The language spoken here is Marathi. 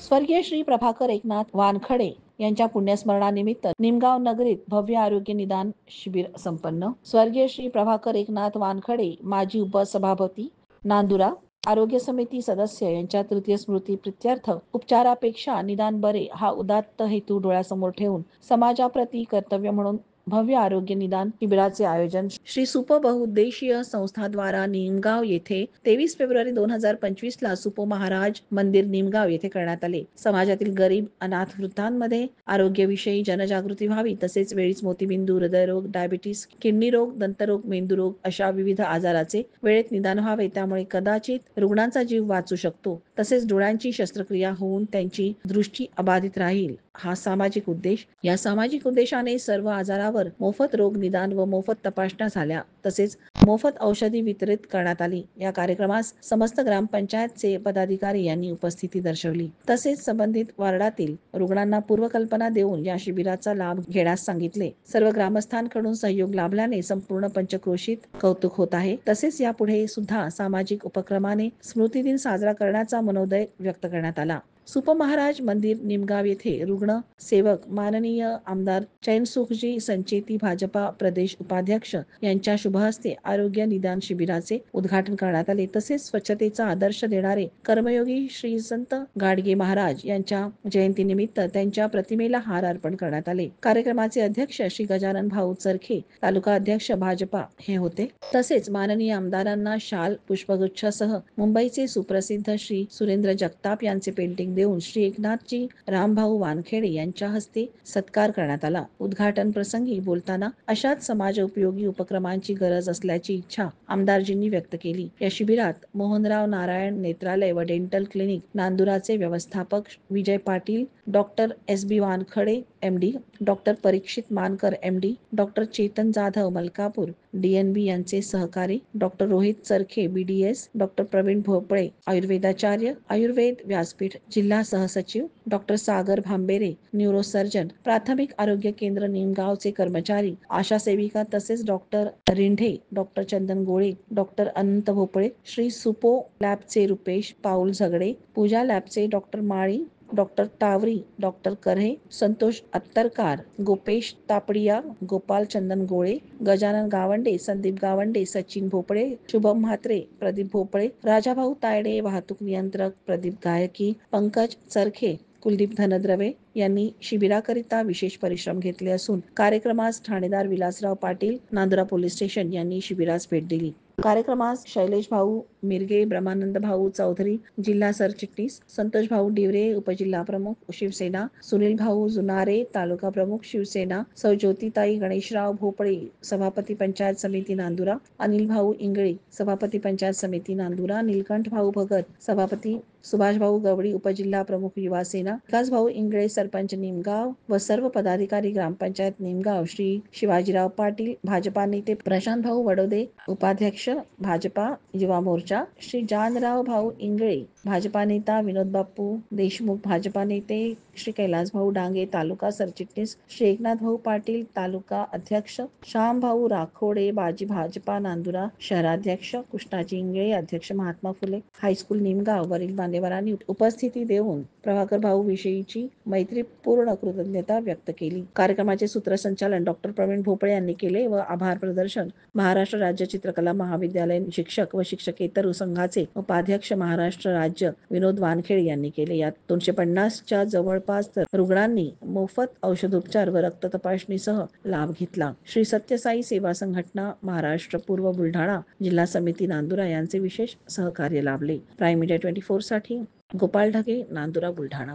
स्वर्गीय श्री प्रभाकर एकनाथ वानखडे यांच्या पुण्यस्मरणानिमित्त निमगाव नगरीत भव्य आरोग्य निदान शिबिर संपन्न. स्वर्गीय श्री प्रभाकर एकनाथ वानखडे माजी उपसभापती नांदुरा आरोग्य समिती सदस्य यांच्या तृतीय स्मृती प्रित्यर्थ उपचारापेक्षा निदान बरे हा उदात्त हेतू डोळ्यासमोर ठेवून समाजाप्रती कर्तव्य म्हणून भव्य आरोग्य निदान शिबिराचे आयोजन श्री सुपो बहुउद्देशीय संस्था द्वारा निमगाव येथे 23 फेब्रुवारी 2025 ला सुपो महाराज मंदिर निमगाव येथे करण्यात आले. समाजातील गरीब अनाथ वृद्धांमध्ये आरोग्याविषयी जनजागृती व्हावी तसेच वेळीच मोतीबिंदू, हृदयरोग, डायबिटीस, किडनी रोग, दंतरोग, मेंदूरोग अशा विविध आजाराचे वेळेत निदान व्हावे, त्यामुळे कदाचित रुग्णांचा जीव वाचू शकतो. तसेच डोळ्यांची शस्त्रक्रिया होऊन त्यांची दृष्टी अबाधित राहील हा सामाजिक उद्देश. या सामाजिक उद्देशाने सर्व आजारावर मोफत रोग निदान व मोफत तपासण्या झाल्या तसेच मोफत औषधी वितरित करण्यात आली. या कार्यक्रमास समस्त ग्रामपंचायतचे पदाधिकारी यांनी उपस्थिती दर्शवली तसेच संबंधित वार्डातील रुग्णांना पूर्वकल्पना देऊन या शिबिराचा लाभ घेण्यास सांगितले. सर्व ग्रामस्थांकडून सहयोग लाभल्याने संपूर्ण पंचक्रोशीत कौतुक होत आहे. तसेच यापुढे सुद्धा सामाजिक उपक्रमाने स्मृतिदिन साजरा करण्याचा मनोदय व्यक्त करण्यात आला. सुपो महाराज मंदिर निमगाव येथे रुग्ण सेवक माननीय आमदार चैनसुखजी संचेती भाजपा प्रदेश उपाध्यक्ष यांच्या शुभहस्ते आरोग्य निदान शिबिराचे उद्घाटन करण्यात आले. तसेच स्वच्छतेचा आदर्श देणारे कर्मयोगी श्री संत गाडगे महाराज यांच्या जयंतीनिमित्त त्यांच्या प्रतिमेला हार अर्पण करण्यात आले. कार्यक्रमाचे अध्यक्ष श्री गजानन भाऊ चरखे तालुका अध्यक्ष भाजपा हे होते. तसेच माननीय आमदारांना शाल पुष्पगुच्छासह मुंबईचे सुप्रसिद्ध श्री सुरेंद्र जगताप यांचे पेंटिंग देऊन श्री एकनाथजी रामभाऊ वानखेडे यांच्या हस्ते सत्कार करण्यात आला. उद्घाटन प्रसंगी बोलताना अशाच समाज उपयोगी उपक्रमांची गरज असल्याची इच्छा आमदारजींनी व्यक्त केली. या शिबिरात मोहनराव नारायण नेत्रालय व डेंटल क्लिनिक नांदुराचे व्यवस्थापक Vijay Patil, doctor SB Wankhade MD, doctor Parikshit Mankar MD, doctor Chetan Jadhav Malkapur DNB यांचे सहकारी, डॉक्टर रोहित चरखे BDS, डॉक्टर प्रवीण भोपळे आयुर्वेदाचार्य, आयुर्वेद व्यासपीठ जिल्हा सहसचिव, डॉक्टर सागर भांबेरे न्यूरोसर्जन, प्राथमिक आरोग्य केंद्र निमगावचे कर्मचारी, आशा सेविका तसेच डॉक्टर रिंढे, डॉक्टर चंदन गोळे, डॉक्टर अनंत भोपळे, श्री सुपो लॅबचे रुपेश पाऊल झगडे, पूजा लॅबचे डॉक्टर माळी, डॉक्टर टावरी, डॉक्टर करहे, संतोष अत्तरकार, गोपेश तापडिया, गोपाल चंदन गोळे, गजानन गावंडे, संदीप गावंडे, सचिन भोपळे, शुभम म्हात्रे, प्रदीप भोपळे, राजाभाऊ तायडे, वाहतूक नियंत्रक प्रदीप गायकी, पंकज चरखे, कुलदीप धनद्रवे यांनी शिबिराकरिता विशेष परिश्रम घेतले असून कार्यक्रमास ठाणेदार विलासराव पाटील नांदुरा पोलीस स्टेशन यांनी शिबिरास भेट दिली. कार्यक्रमास शैलेश भाऊ मिरगे, ब्रह्मानंद भाऊ चौधरी जिल्हा सरचिटणीस, संतोष भाऊ डिवरे उपजिल्हा प्रमुख शिवसेना, सुनील भाऊ जुनारे तालुका प्रमुख शिवसेना, सौ ज्योतिताई गणेशराव भोपळे सभापती पंचायत समिती नांदुरा, अनिल भाऊ इंगळे सभापती पंचायत समिती नांदुरा, नीलकंठ भाऊ भगत सभापती, सुभाष भाऊ गवडी उपजिल्हा प्रमुख युवा सेना, विकास भाऊ इंगळे सरपंच निमगाव व सर्व पदाधिकारी ग्रामपंचायत निमगाव, श्री शिवाजीराव पाटील भाजपा नेते, प्रशांत भाऊ वडोदे उपाध्यक्ष भाजपा युवा मोर्चा, श्री जानराव भाऊ इंगळे भाजपा नेता, विनोद बापू देशमुख भाजपा नेते, श्री कैलास भाऊ डांगे तालुका सरचिटणीस, श्री एकनाथ भाऊ पाटील तालुका अध्यक्ष, श्याम भाऊ राखोडे बाजी भाजपा नांदुरा शहराध्यक्ष, कृष्णाजी इंगळे अध्यक्ष महात्मा फुले हायस्कूल निमगाव वरील मान्यवरांनी उपस्थिती देऊन प्रभाकर भाऊ विषयीची मैत्रीपूर्ण कृतज्ञता व्यक्त केली. कार्यक्रमाचे सूत्रसंचालन डॉक्टर प्रवीण भोपळे यांनी केले व आभार प्रदर्शन महाराष्ट्र राज्य चित्रकला महाविद्यालय शिक्षक व शिक्षकेतर संघाचे उपाध्यक्ष महाराष्ट्र राज्य विनोद वानखेडे यांनी केले. यात 250च्या जवळपास रुग्णांनी मोफत औषधोपचार व रक्त तपासणीसह लाभ घेतला. श्री सत्यसाई सेवा संघटना महाराष्ट्र पूर्व बुलढाणा जिल्हा समिती नांदुरा यांचे विशेष सहकार्य लाभले. प्राईम मीडिया 24 साठी गोपाल ढगे, नांदुरा, बुलढाणा.